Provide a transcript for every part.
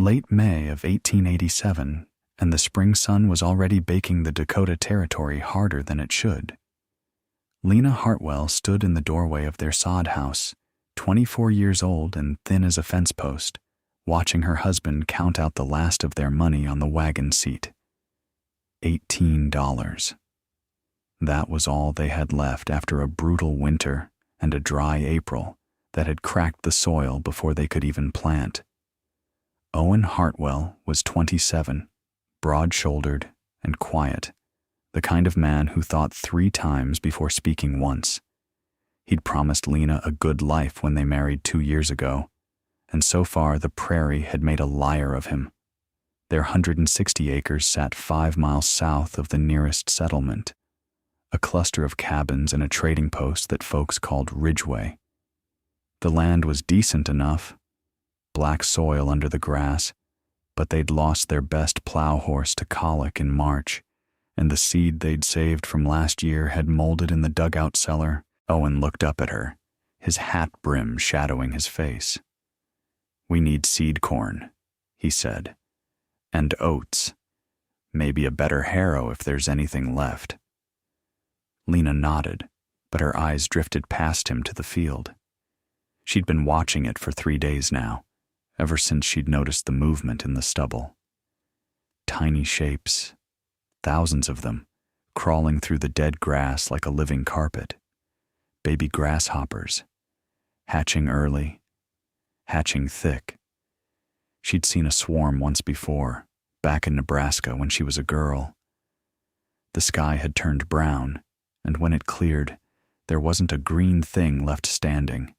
late May of 1887, and the spring sun was already baking the Dakota Territory harder than it should. Lena Hartwell stood in the doorway of their sod house, 24 years old and thin as a fence post, watching her husband count out the last of their money on the wagon seat. $18. That was all they had left after a brutal winter and a dry April that had cracked the soil before they could even plant. Owen Hartwell was 27, broad-shouldered and quiet, the kind of man who thought 3 times before speaking once. He'd promised Lena a good life when they married 2 years ago, and so far the prairie had made a liar of him. Their 160 acres sat 5 miles south of the nearest settlement, a cluster of cabins and a trading post that folks called Ridgeway. The land was decent enough, black soil under the grass, but they'd lost their best plow horse to colic in March, and the seed they'd saved from last year had molded in the dugout cellar. Owen looked up at her, his hat brim shadowing his face. "We need seed corn," he said, "and oats. Maybe a better harrow if there's anything left." Lena nodded, but her eyes drifted past him to the field. She'd been watching it for 3 days now, ever since she'd noticed the movement in the stubble. Tiny shapes, thousands of them, crawling through the dead grass like a living carpet. Baby grasshoppers, hatching early, hatching thick. She'd seen a swarm once before, back in Nebraska when she was a girl. The sky had turned brown, and when it cleared, there wasn't a green thing left standing.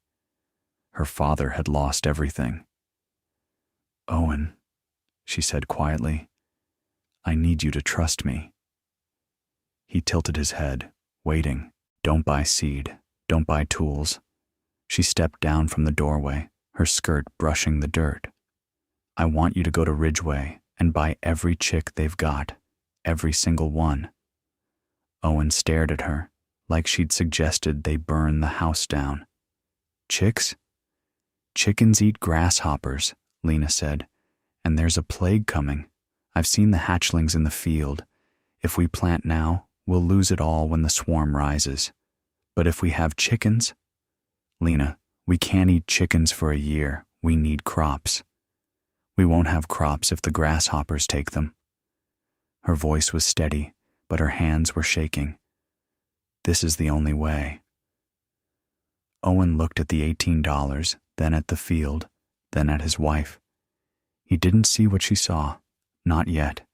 Her father had lost everything. "Owen," she said quietly, "I need you to trust me." He tilted his head, waiting. "Don't buy seed. Don't buy tools." She stepped down from the doorway, her skirt brushing the dirt. "I want you to go to Ridgeway and buy every chick they've got, every single one." Owen stared at her, like she'd suggested they burn the house down. "Chicks?" "Chickens eat grasshoppers," Lena said, "and there's a plague coming. I've seen the hatchlings in the field. If we plant now, we'll lose it all when the swarm rises. But if we have chickens—" "Lena, we can't eat chickens for a year. We need crops. We won't have crops if the grasshoppers take them." Her voice was steady, but her hands were shaking. "This is the only way." Owen looked at the $18, then at the field, then at his wife. He didn't see what she saw, not yet.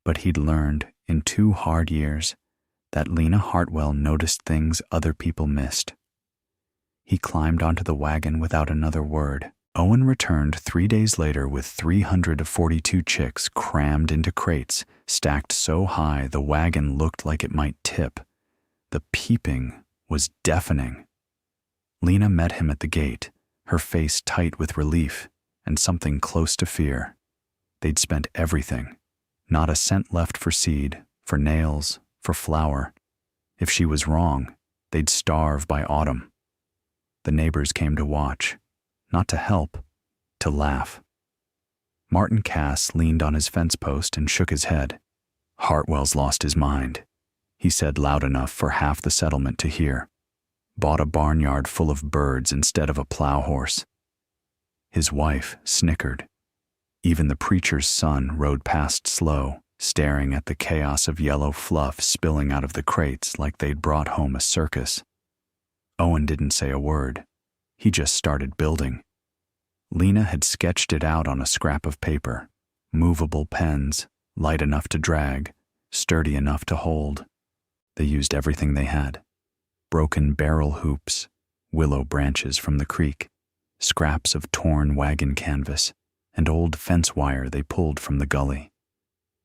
But he'd learned, in 2 hard years, that Lena Hartwell noticed things other people missed. He climbed onto the wagon without another word. Owen returned 3 days later with 342 chicks crammed into crates, stacked so high the wagon looked like it might tip. The peeping was deafening. Lena met him at the gate, her face tight with relief and something close to fear. They'd spent everything, not a cent left for seed, for nails, for flour. If she was wrong, they'd starve by autumn. The neighbors came to watch, not to help, to laugh. Martin Cass leaned on his fence post and shook his head. "Hartwell's lost his mind," he said loud enough for half the settlement to hear. "Bought a barnyard full of birds instead of a plow horse." His wife snickered. Even the preacher's son rode past slow, staring at the chaos of yellow fluff spilling out of the crates like they'd brought home a circus. Owen didn't say a word. He just started building. Lena had sketched it out on a scrap of paper, movable pens, light enough to drag, sturdy enough to hold. They used everything they had. Broken barrel hoops, willow branches from the creek, scraps of torn wagon canvas, and old fence wire they pulled from the gully.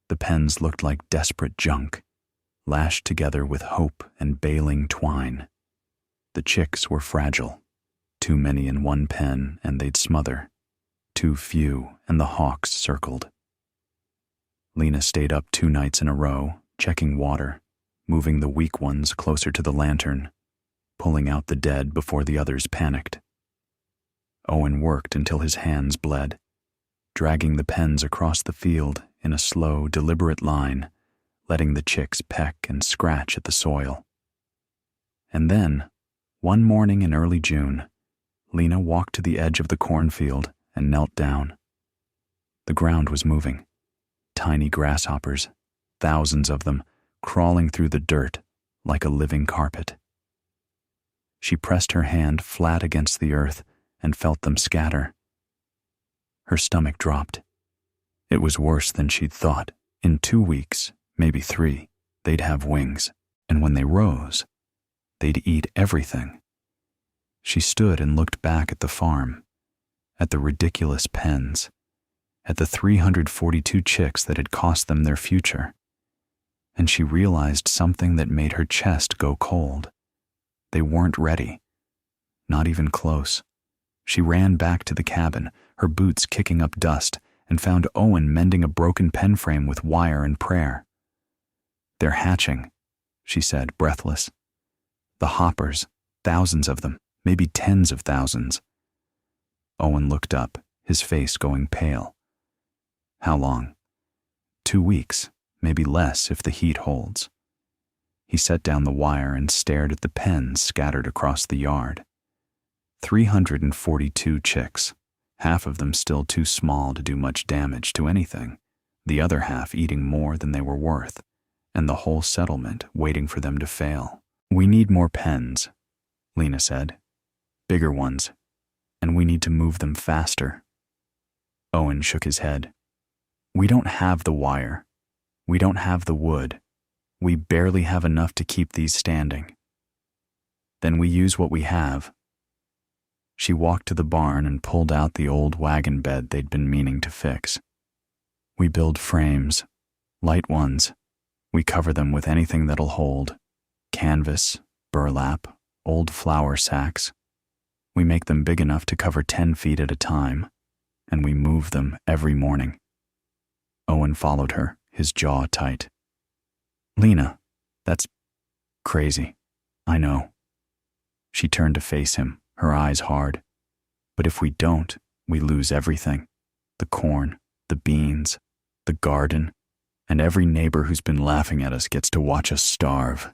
The pens looked like desperate junk, lashed together with hope and baling twine. The chicks were fragile. Too many in one pen and they'd smother. Too few and the hawks circled. Lena stayed up 2 nights in a row, checking water, moving the weak ones closer to the lantern, pulling out the dead before the others panicked. Owen worked until his hands bled. dragging the pens across the field in a slow, deliberate line, letting the chicks peck and scratch at the soil. And then, one morning in early June, Lena walked to the edge of the cornfield and knelt down. The ground was moving. Tiny grasshoppers, thousands of them, crawling through the dirt like a living carpet. She pressed her hand flat against the earth and felt them scatter. Her stomach dropped. It was worse than she'd thought. In 2 weeks, maybe 3, they'd have wings, and when they rose, they'd eat everything. She stood and looked back at the farm, at the ridiculous pens, at the 342 chicks that had cost them their future, and she realized something that made her chest go cold. They weren't ready, not even close. She ran back to the cabin, her boots kicking up dust, and found Owen mending a broken pen frame with wire and prayer. "They're hatching," she said, breathless. "The hoppers, thousands of them, maybe tens of thousands." Owen looked up, his face going pale. "How long?" 2 weeks, maybe less if the heat holds." He set down the wire and stared at the pens scattered across the yard. 342 chicks, half of them still too small to do much damage to anything, the other half eating more than they were worth, and the whole settlement waiting for them to fail. "We need more pens," Lena said. "Bigger ones, and we need to move them faster." Owen shook his head. "We don't have the wire. We don't have the wood. We barely have enough to keep these standing." "Then we use what we have." She walked to the barn and pulled out the old wagon bed they'd been meaning to fix. "We build frames, light ones. We cover them with anything that'll hold. Canvas, burlap, old flour sacks. We make them big enough to cover 10 feet at a time, and we move them every morning." Owen followed her, his jaw tight. "Lena, that's crazy. I know." She turned to face him, her eyes hard. "But if we don't, we lose everything. The corn, the beans, the garden, and every neighbor who's been laughing at us gets to watch us starve."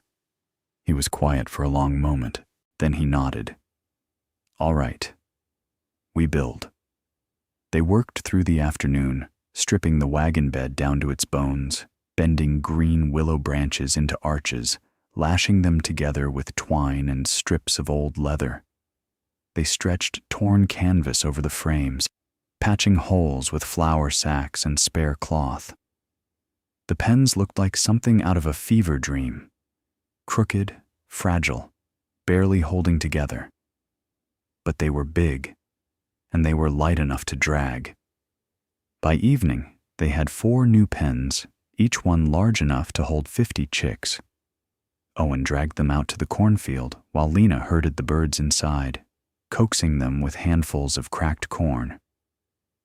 He was quiet for a long moment, then he nodded. "All right. We build." They worked through the afternoon, stripping the wagon bed down to its bones, bending green willow branches into arches, lashing them together with twine and strips of old leather. They stretched torn canvas over the frames, patching holes with flour sacks and spare cloth. The pens looked like something out of a fever dream, crooked, fragile, barely holding together. But they were big, and they were light enough to drag. By evening, they had 4 new pens, each one large enough to hold 50 chicks. Owen dragged them out to the cornfield while Lena herded the birds inside, coaxing them with handfuls of cracked corn.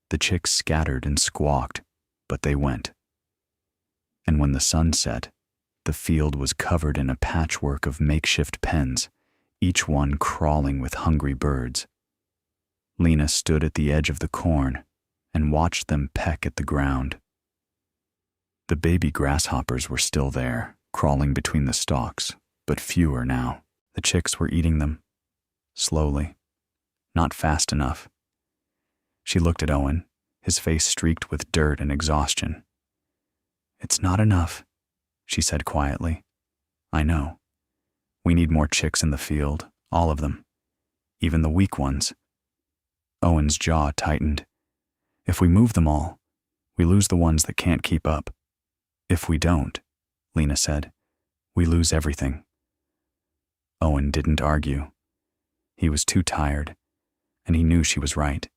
The chicks scattered and squawked, but they went. And when the sun set, the field was covered in a patchwork of makeshift pens, each one crawling with hungry birds. Lena stood at the edge of the corn and watched them peck at the ground. The baby grasshoppers were still there, crawling between the stalks, but fewer now. The chicks were eating them, slowly, not fast enough. She looked at Owen, his face streaked with dirt and exhaustion. "It's not enough," she said quietly. "I know. We need more chicks in the field, all of them, even the weak ones." Owen's jaw tightened. "If we move them all, we lose the ones that can't keep up. If we don't," Lena said, "we lose everything." Owen didn't argue. He was too tired, and he knew she was right.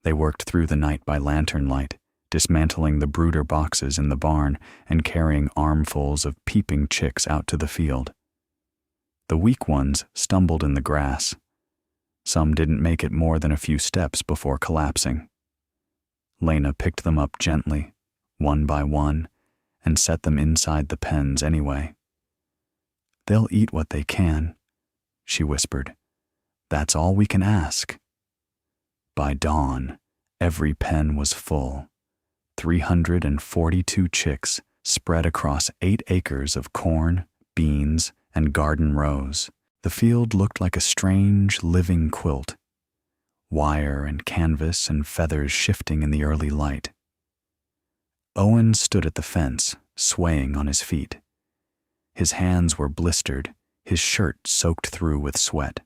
They worked through the night by lantern light, dismantling the brooder boxes in the barn and carrying armfuls of peeping chicks out to the field. The weak ones stumbled in the grass. Some didn't make it more than a few steps before collapsing. Lena picked them up gently, one by one, and set them inside the pens anyway. "They'll eat what they can," she whispered. "That's all we can ask." By dawn, Every pen was full. 342 chicks spread across 8 acres of corn, beans, and garden rows. The field looked like a strange, living quilt, wire and canvas and feathers shifting in the early light. Owen stood at the fence, swaying on his feet. His hands were blistered, his shirt soaked through with sweat.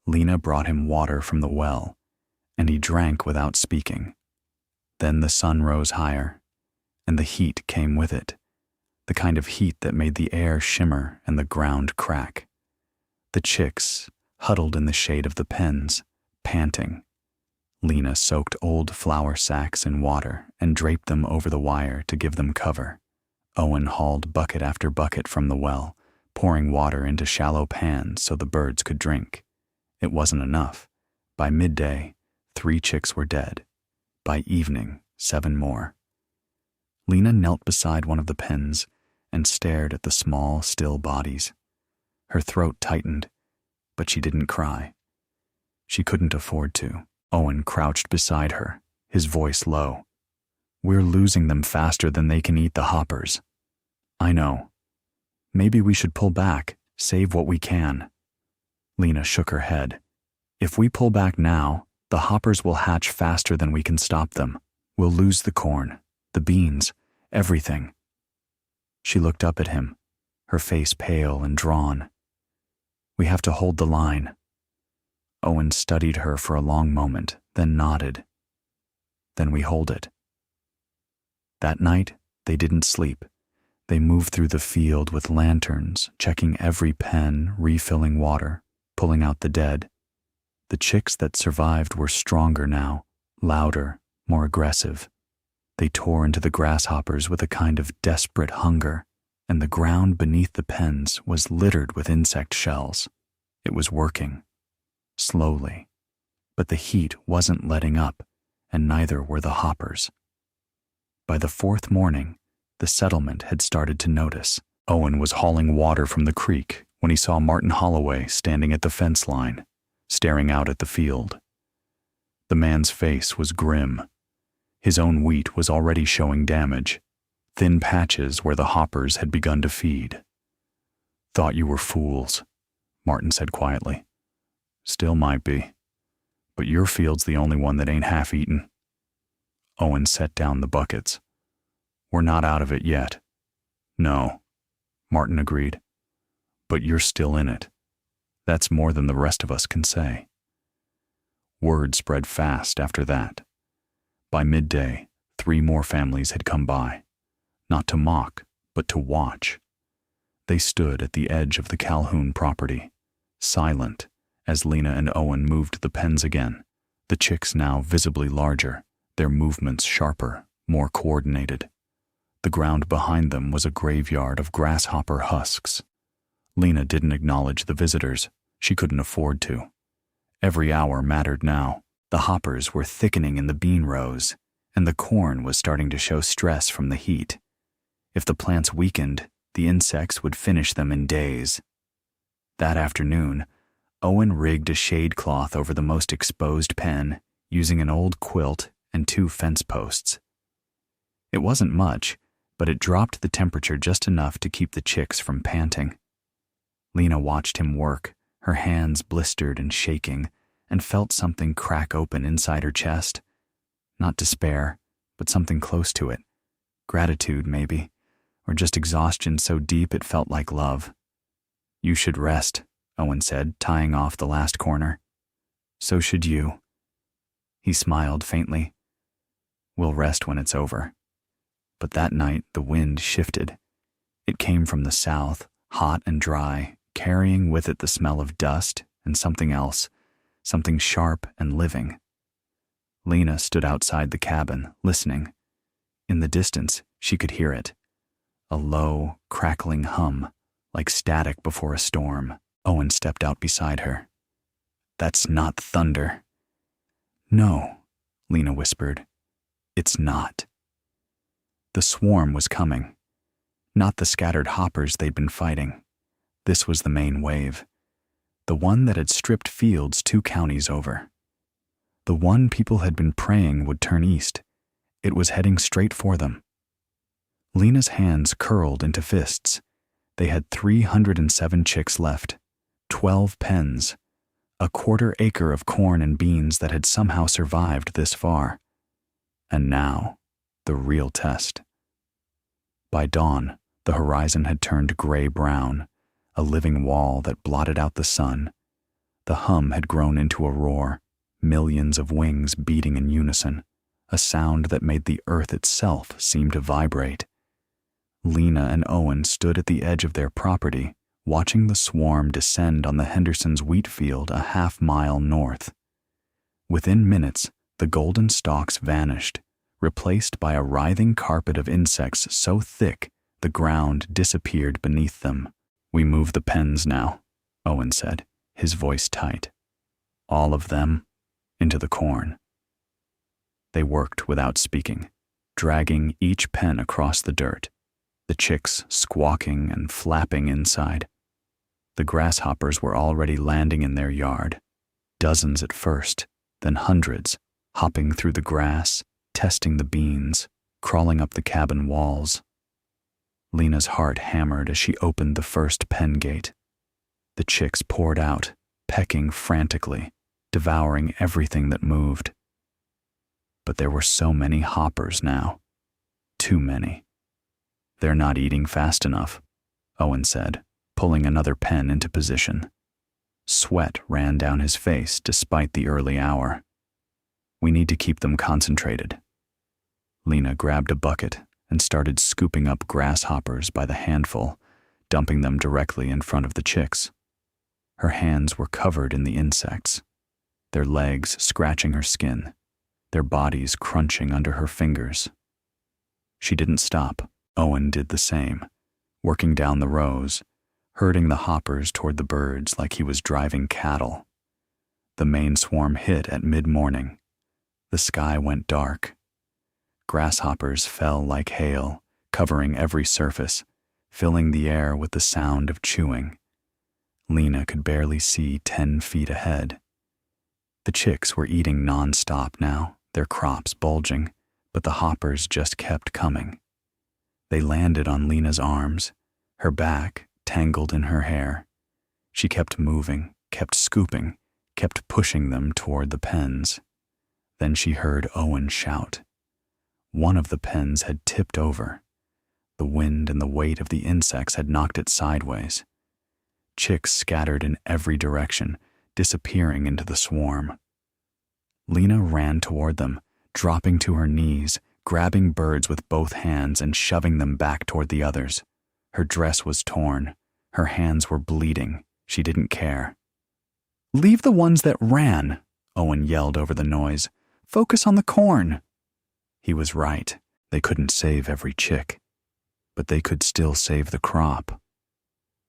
Lena brought him water from the well, and he drank without speaking. Then the sun rose higher, and the heat came with it, the kind of heat that made the air shimmer and the ground crack. The chicks huddled in the shade of the pens, panting. Lena soaked old flour sacks in water and draped them over the wire to give them cover. Owen hauled bucket after bucket from the well, pouring water into shallow pans so the birds could drink. It wasn't enough. By midday, 3 chicks were dead. By evening, 7 more. Lena knelt beside one of the pens and stared at the small, still bodies. Her throat tightened, but she didn't cry. She couldn't afford to. Owen crouched beside her, his voice low. "We're losing them faster than they can eat the hoppers." "I know. Maybe we should pull back, save what we can." Lena shook her head. "If we pull back now, the hoppers will hatch faster than we can stop them. We'll lose the corn, the beans, everything." She looked up at him, her face pale and drawn. "We have to hold the line." Owen studied her for a long moment, then nodded. "Then we hold it." That night, they didn't sleep. They moved through the field with lanterns, checking every pen, refilling water, pulling out the dead. The chicks that survived were stronger now, louder, more aggressive. They tore into the grasshoppers with a kind of desperate hunger, and the ground beneath the pens was littered with insect shells. It was working. Slowly. But the heat wasn't letting up, and neither were the hoppers. By the 4th morning, the settlement had started to notice. Owen was hauling water from the creek when he saw Martin Holloway standing at the fence line, staring out at the field. The man's face was grim. His own wheat was already showing damage, thin patches where the hoppers had begun to feed. "Thought you were fools," Martin said quietly. "Still might be. But your field's the only one that ain't half-eaten." Owen set down the buckets. "We're not out of it yet." "No," Martin agreed. "But you're still in it. That's more than the rest of us can say." Word spread fast after that. By midday, 3 more families had come by, not to mock, but to watch. They stood at the edge of the Calhoun property, silent, as Lena and Owen moved the pens again, the chicks now visibly larger, their movements sharper, more coordinated. The ground behind them was a graveyard of grasshopper husks. Lena didn't acknowledge the visitors. She couldn't afford to. Every hour mattered now. The hoppers were thickening in the bean rows, and the corn was starting to show stress from the heat. If the plants weakened, the insects would finish them in days. That afternoon, Owen rigged a shade cloth over the most exposed pen, using an old quilt and 2 fence posts. It wasn't much, but it dropped the temperature just enough to keep the chicks from panting. Lena watched him work, her hands blistered and shaking, and felt something crack open inside her chest. Not despair, but something close to it. Gratitude, maybe, or just exhaustion so deep it felt like love. "You should rest," Owen said, tying off the last corner. "So should you." He smiled faintly. "We'll rest when it's over." But that night the wind shifted. It came from the south, hot and dry, carrying with it the smell of dust and something else, something sharp and living. Lena stood outside the cabin, listening. In the distance, she could hear it. A low, crackling hum, like static before a storm. Owen stepped out beside her. "That's not thunder." "No," Lena whispered. "It's not." The swarm was coming. Not the scattered hoppers they'd been fighting. This was the main wave. The one that had stripped fields 2 counties over. The one people had been praying would turn east. It was heading straight for them. Lena's hands curled into fists. They had 307 chicks left, 12 pens, a quarter-acre of corn and beans that had somehow survived this far. And now, the real test. By dawn, the horizon had turned gray-brown, a living wall that blotted out the sun. The hum had grown into a roar, millions of wings beating in unison, a sound that made the earth itself seem to vibrate. Lena and Owen stood at the edge of their property, watching the swarm descend on the Hendersons' wheat field a half-mile north. Within minutes, the golden stalks vanished, replaced by a writhing carpet of insects so thick the ground disappeared beneath them. "We move the pens now," Owen said, his voice tight. "All of them into the corn." They worked without speaking, dragging each pen across the dirt, the chicks squawking and flapping inside. The grasshoppers were already landing in their yard, dozens at first, then hundreds, hopping through the grass, testing the beans, crawling up the cabin walls. Lena's heart hammered as she opened the first pen gate. The chicks poured out, pecking frantically, devouring everything that moved. But there were so many hoppers now. Too many. "They're not eating fast enough," Owen said, pulling another pen into position. Sweat ran down his face despite the early hour. "We need to keep them concentrated." Lena grabbed a bucket and started scooping up grasshoppers by the handful, dumping them directly in front of the chicks. Her hands were covered in the insects, their legs scratching her skin, their bodies crunching under her fingers. She didn't stop. Owen did the same, working down the rows, herding the hoppers toward the birds like he was driving cattle. The main swarm hit at mid-morning. The sky went dark. Grasshoppers fell like hail, covering every surface, filling the air with the sound of chewing. Lena could barely see 10 feet ahead. The chicks were eating non-stop now, their crops bulging, but the hoppers just kept coming. They landed on Lena's arms, her back tangled in her hair. She kept moving, kept scooping, kept pushing them toward the pens. Then she heard Owen shout. One of the pens had tipped over. The wind and the weight of the insects had knocked it sideways. Chicks scattered in every direction, disappearing into the swarm. Lena ran toward them, dropping to her knees, grabbing birds with both hands and shoving them back toward the others. Her dress was torn. Her hands were bleeding. She didn't care. "Leave the ones that ran," Owen yelled over the noise. "Focus on the corn." He was right. They couldn't save every chick, but they could still save the crop.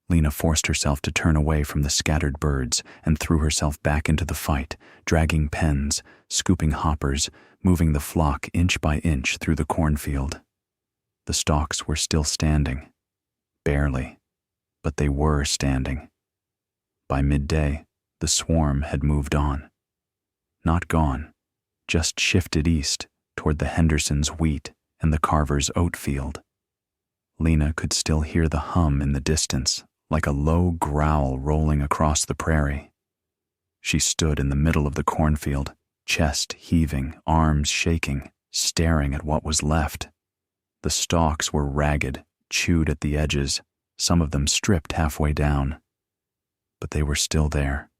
Lena forced herself to turn away from the scattered birds and threw herself back into the fight, dragging pens, scooping hoppers, moving the flock inch by inch through the cornfield. The stalks were still standing. Barely, but they were standing. By midday, the swarm had moved on. Not gone, just shifted east toward the Hendersons' wheat and the Carvers' oat field. Lena could still hear the hum in the distance, like a low growl rolling across the prairie. She stood in the middle of the cornfield, chest heaving, arms shaking, staring at what was left. The stalks were ragged, chewed at the edges, some of them stripped halfway down. But they were still there,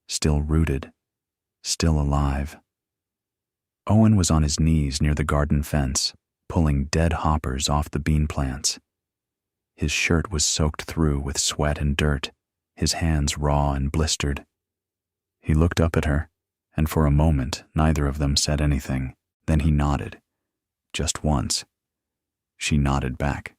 still rooted, still alive. Owen was on his knees near the garden fence, pulling dead hoppers off the bean plants. His shirt was soaked through with sweat and dirt, his hands raw and blistered. He looked up at her, and for a moment neither of them said anything. Then he nodded. Just once. She nodded back.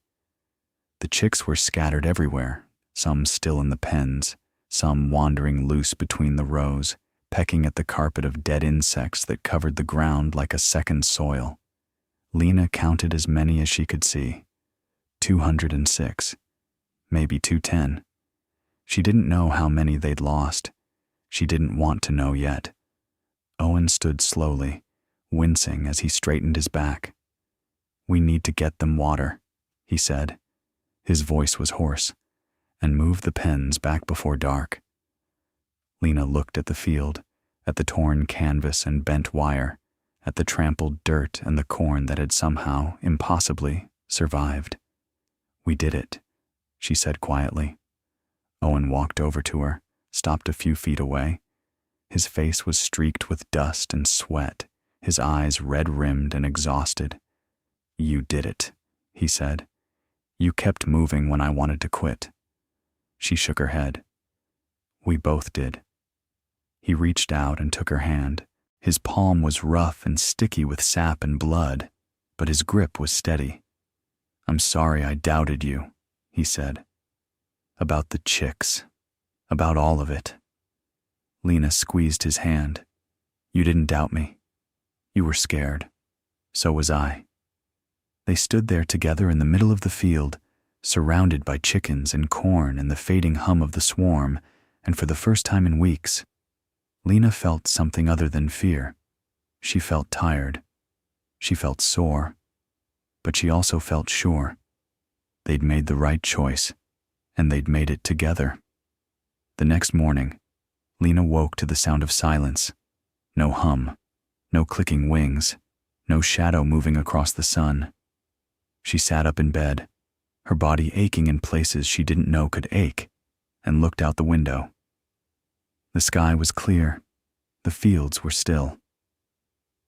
The chicks were scattered everywhere, some still in the pens, some wandering loose between the rows, pecking at the carpet of dead insects that covered the ground like a second soil. Lena counted as many as she could see. 206, maybe 210. She didn't know how many they'd lost. She didn't want to know yet. Owen stood slowly, wincing as he straightened his back. "We need to get them water," he said. His voice was hoarse. "And move the pens back before dark." Lena looked at the field, at the torn canvas and bent wire, at the trampled dirt and the corn that had somehow, impossibly, survived. "We did it," she said quietly. Owen walked over to her, stopped a few feet away. His face was streaked with dust and sweat, his eyes red-rimmed and exhausted. "You did it," he said. "You kept moving when I wanted to quit." She shook her head. "We both did." He reached out and took her hand. His palm was rough and sticky with sap and blood, but his grip was steady. "I'm sorry I doubted you," he said. "About the chicks. About all of it." Lena squeezed his hand. "You didn't doubt me. You were scared. So was I." They stood there together in the middle of the field, surrounded by chickens and corn and the fading hum of the swarm, and for the first time in weeks, Lena felt something other than fear. She felt tired. She felt sore. But she also felt sure. They'd made the right choice, and they'd made it together. The next morning, Lena woke to the sound of silence. No hum, no clicking wings, no shadow moving across the sun. She sat up in bed, her body aching in places she didn't know could ache, and looked out the window. The sky was clear. The fields were still.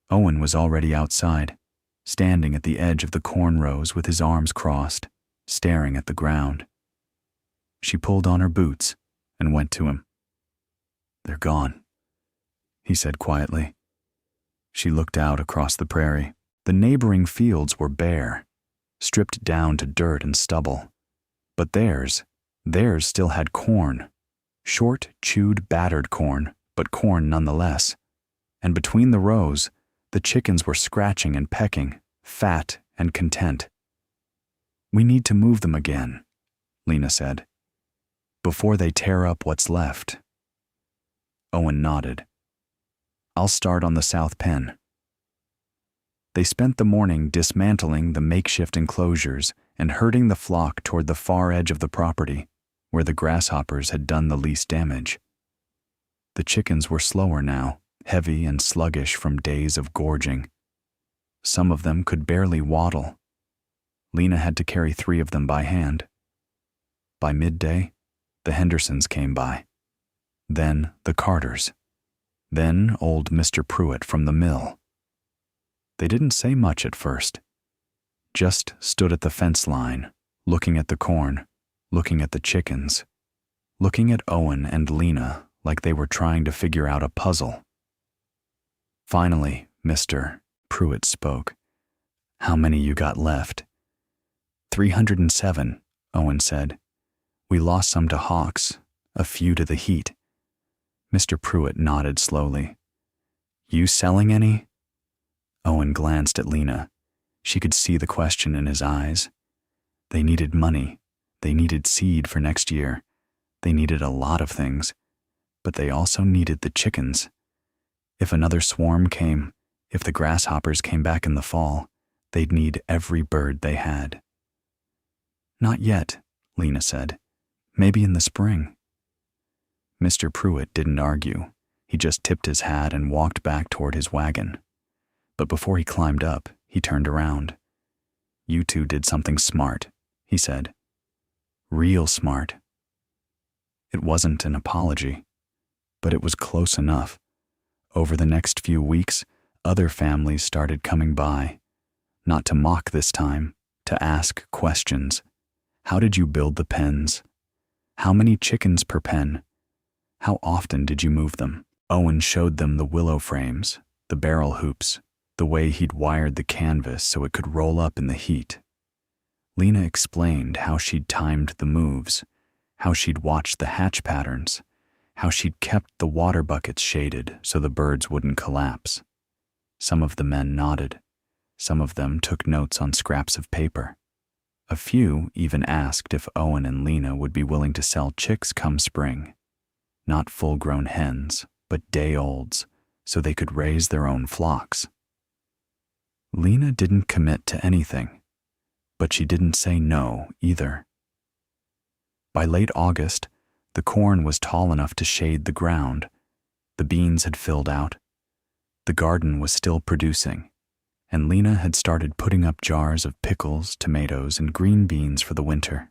Owen was already outside, standing at the edge of the corn rows with his arms crossed, staring at the ground. She pulled on her boots and went to him. "They're gone," he said quietly. She looked out across the prairie. The neighboring fields were bare, stripped down to dirt and stubble. But theirs still had corn. Short, chewed, battered corn, but corn nonetheless. And between the rows, the chickens were scratching and pecking, fat and content. "We need to move them again," Lena said, "before they tear up what's left." Owen nodded. "I'll start on the south pen." They spent the morning dismantling the makeshift enclosures and herding the flock toward the far edge of the property, where the grasshoppers had done the least damage. The chickens were slower now, heavy and sluggish from days of gorging. Some of them could barely waddle. Lena had to carry 3 of them by hand. By midday, the Hendersons came by. Then the Carters. Then old Mr. Pruitt from the mill. They didn't say much at first. Just stood at the fence line, looking at the corn, looking at the chickens, looking at Owen and Lena like they were trying to figure out a puzzle. Finally, Mr. Pruitt spoke. "How many you got left?" 307, Owen said. "We lost some to hawks, a few to the heat." Mr. Pruitt nodded slowly. "You selling any?" Owen glanced at Lena. She could see the question in his eyes. They needed money. They needed seed for next year. They needed a lot of things. But they also needed the chickens. If another swarm came, if the grasshoppers came back in the fall, they'd need every bird they had. "Not yet," Lena said. "Maybe in the spring." Mr. Pruitt didn't argue. He just tipped his hat and walked back toward his wagon. But before he climbed up, he turned around. "You two did something smart," he said. "Real smart." It wasn't an apology, but it was close enough. Over the next few weeks, other families started coming by. Not to mock this time, to ask questions. How did you build the pens? How many chickens per pen? How often did you move them? Owen showed them the willow frames, the barrel hoops, the way he'd wired the canvas so it could roll up in the heat. Lena explained how she'd timed the moves, how she'd watched the hatch patterns, how she'd kept the water buckets shaded so the birds wouldn't collapse. Some of the men nodded. Some of them took notes on scraps of paper. A few even asked if Owen and Lena would be willing to sell chicks come spring. Not full-grown hens, but day-olds, so they could raise their own flocks. Lena didn't commit to anything, but she didn't say no either. By late August, the corn was tall enough to shade the ground, the beans had filled out, the garden was still producing, and Lena had started putting up jars of pickles, tomatoes, and green beans for the winter.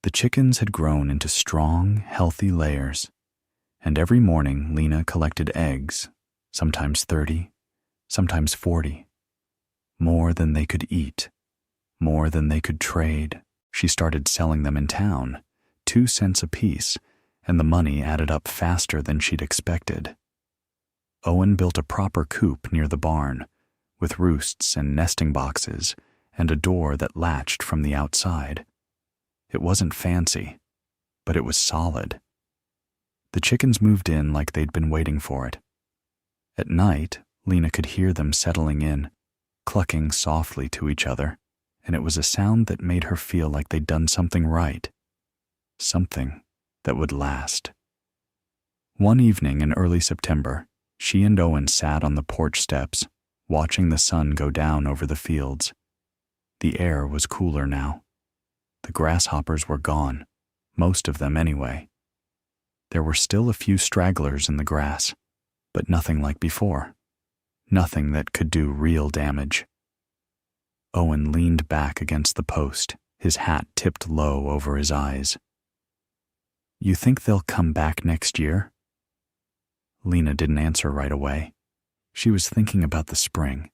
The chickens had grown into strong, healthy layers, and every morning Lena collected eggs, sometimes 30, sometimes 40, more than they could eat, more than they could trade. She started selling them in town, 2 cents apiece, and the money added up faster than she'd expected. Owen built a proper coop near the barn, with roosts and nesting boxes and a door that latched from the outside. It wasn't fancy, but it was solid. The chickens moved in like they'd been waiting for it. At night, Lena could hear them settling in, clucking softly to each other, and it was a sound that made her feel like they'd done something right, something that would last. One evening in early September, she and Owen sat on the porch steps, watching the sun go down over the fields. The air was cooler now. The grasshoppers were gone, most of them anyway. There were still a few stragglers in the grass, but nothing like before. Nothing that could do real damage. Owen leaned back against the post, his hat tipped low over his eyes. "You think they'll come back next year?" Lena didn't answer right away. She was thinking about the spring,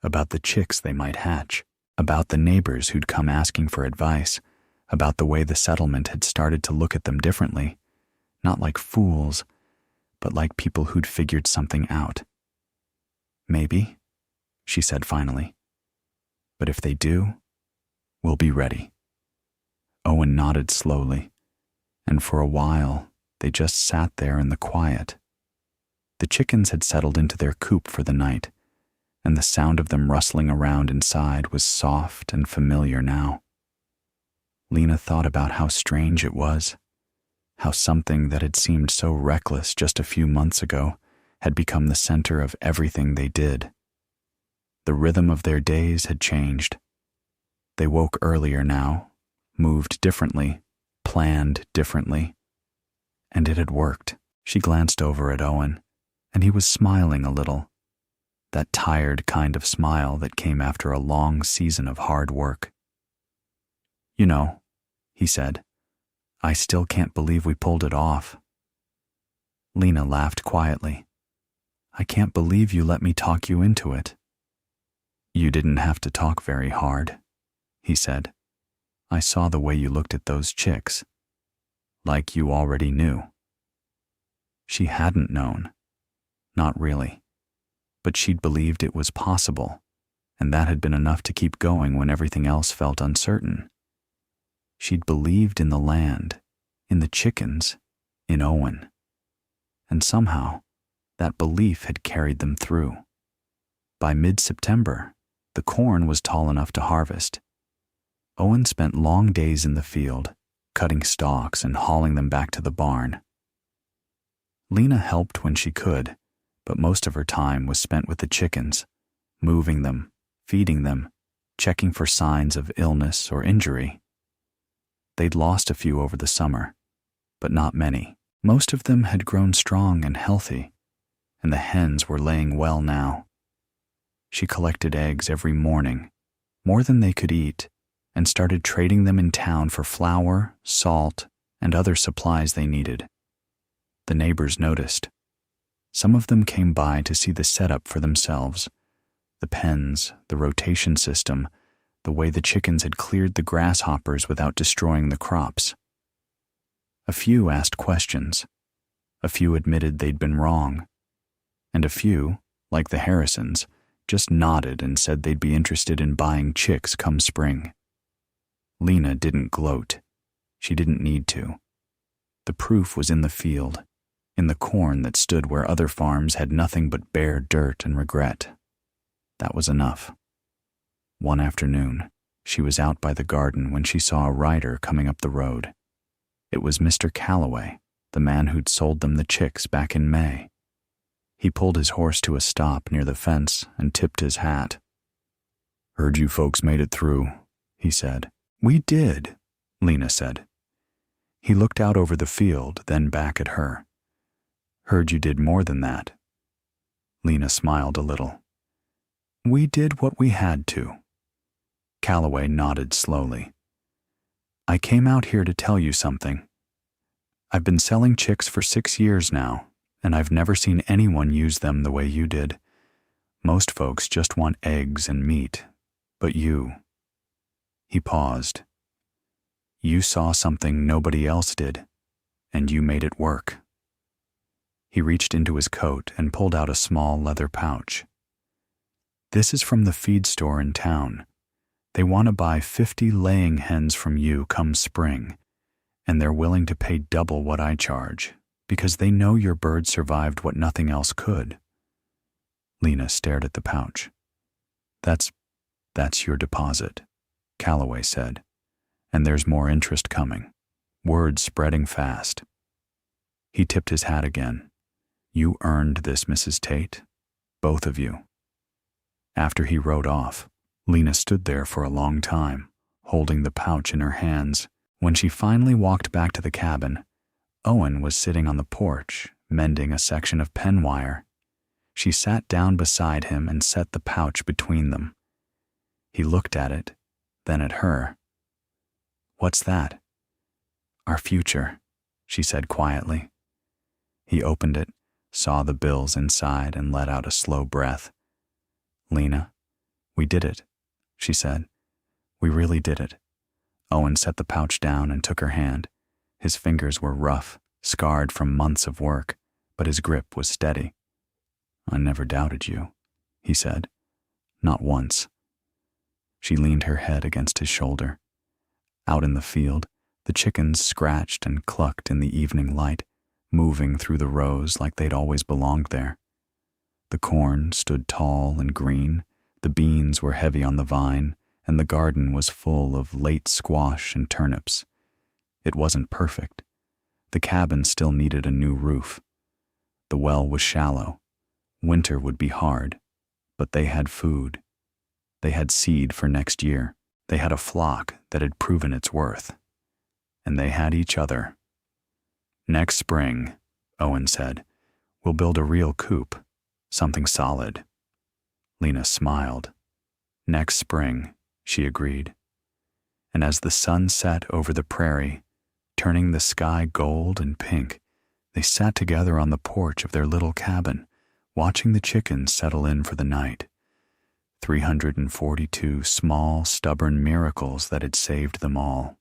about the chicks they might hatch, about the neighbors who'd come asking for advice, about the way the settlement had started to look at them differently, not like fools, but like people who'd figured something out. "Maybe," she said finally. "But if they do, we'll be ready." Owen nodded slowly, and for a while they just sat there in the quiet. The chickens had settled into their coop for the night, and the sound of them rustling around inside was soft and familiar now. Lena thought about how strange it was, how something that had seemed so reckless just a few months ago had become the center of everything they did. The rhythm of their days had changed. They woke earlier now, moved differently, planned differently. And it had worked. She glanced over at Owen, and he was smiling a little, that tired kind of smile that came after a long season of hard work. "You know," he said, "I still can't believe we pulled it off." Lena laughed quietly. "I can't believe you let me talk you into it." "You didn't have to talk very hard," he said. "I saw the way you looked at those chicks. Like you already knew." She hadn't known. Not really. But she'd believed it was possible, and that had been enough to keep going when everything else felt uncertain. She'd believed in the land, in the chickens, in Owen. And somehow, that belief had carried them through. By mid-September, the corn was tall enough to harvest. Owen spent long days in the field, cutting stalks and hauling them back to the barn. Lena helped when she could, but most of her time was spent with the chickens, moving them, feeding them, checking for signs of illness or injury. They'd lost a few over the summer, but not many. Most of them had grown strong and healthy, and the hens were laying well now. She collected eggs every morning, more than they could eat, and started trading them in town for flour, salt, and other supplies they needed. The neighbors noticed. Some of them came by to see the setup for themselves, the pens, the rotation system, the way the chickens had cleared the grasshoppers without destroying the crops. A few asked questions. A few admitted they'd been wrong. And a few, like the Harrisons, just nodded and said they'd be interested in buying chicks come spring. Lena didn't gloat. She didn't need to. The proof was in the field, in the corn that stood where other farms had nothing but bare dirt and regret. That was enough. One afternoon, she was out by the garden when she saw a rider coming up the road. It was Mr. Calloway, the man who'd sold them the chicks back in May. He pulled his horse to a stop near the fence and tipped his hat. "Heard you folks made it through," he said. "We did," Lena said. He looked out over the field, then back at her. "Heard you did more than that." Lena smiled a little. "We did what we had to." Calloway nodded slowly. "I came out here to tell you something. I've been selling chicks for 6 years now, and I've never seen anyone use them the way you did. Most folks just want eggs and meat, but you..." He paused. "You saw something nobody else did, and you made it work." He reached into his coat and pulled out a small leather pouch. "This is from the feed store in town. They want to buy 50 laying hens from you come spring, and they're willing to pay double what I charge, because they know your bird survived what nothing else could." Lena stared at the pouch. That's your deposit," Calloway said. "And there's more interest coming. Word's spreading fast." He tipped his hat again. "You earned this, Mrs. Tate. Both of you." After he rode off, Lena stood there for a long time, holding the pouch in her hands. When she finally walked back to the cabin, Owen was sitting on the porch, mending a section of pen wire. She sat down beside him and set the pouch between them. He looked at it, then at her. "What's that?" "Our future," she said quietly. He opened it, saw the bills inside, and let out a slow breath. "Lena, we did it," she said. "We really did it." Owen set the pouch down and took her hand. His fingers were rough, scarred from months of work, but his grip was steady. "I never doubted you," he said. "Not once." She leaned her head against his shoulder. Out in the field, the chickens scratched and clucked in the evening light, moving through the rows like they'd always belonged there. The corn stood tall and green, the beans were heavy on the vine, and the garden was full of late squash and turnips. It wasn't perfect. The cabin still needed a new roof. The well was shallow. Winter would be hard, but they had food. They had seed for next year. They had a flock that had proven its worth. And they had each other. "Next spring," Owen said, "we'll build a real coop, something solid." Lena smiled. "Next spring," she agreed. And as the sun set over the prairie, turning the sky gold and pink, they sat together on the porch of their little cabin, watching the chickens settle in for the night. 342 small, stubborn miracles that had saved them all.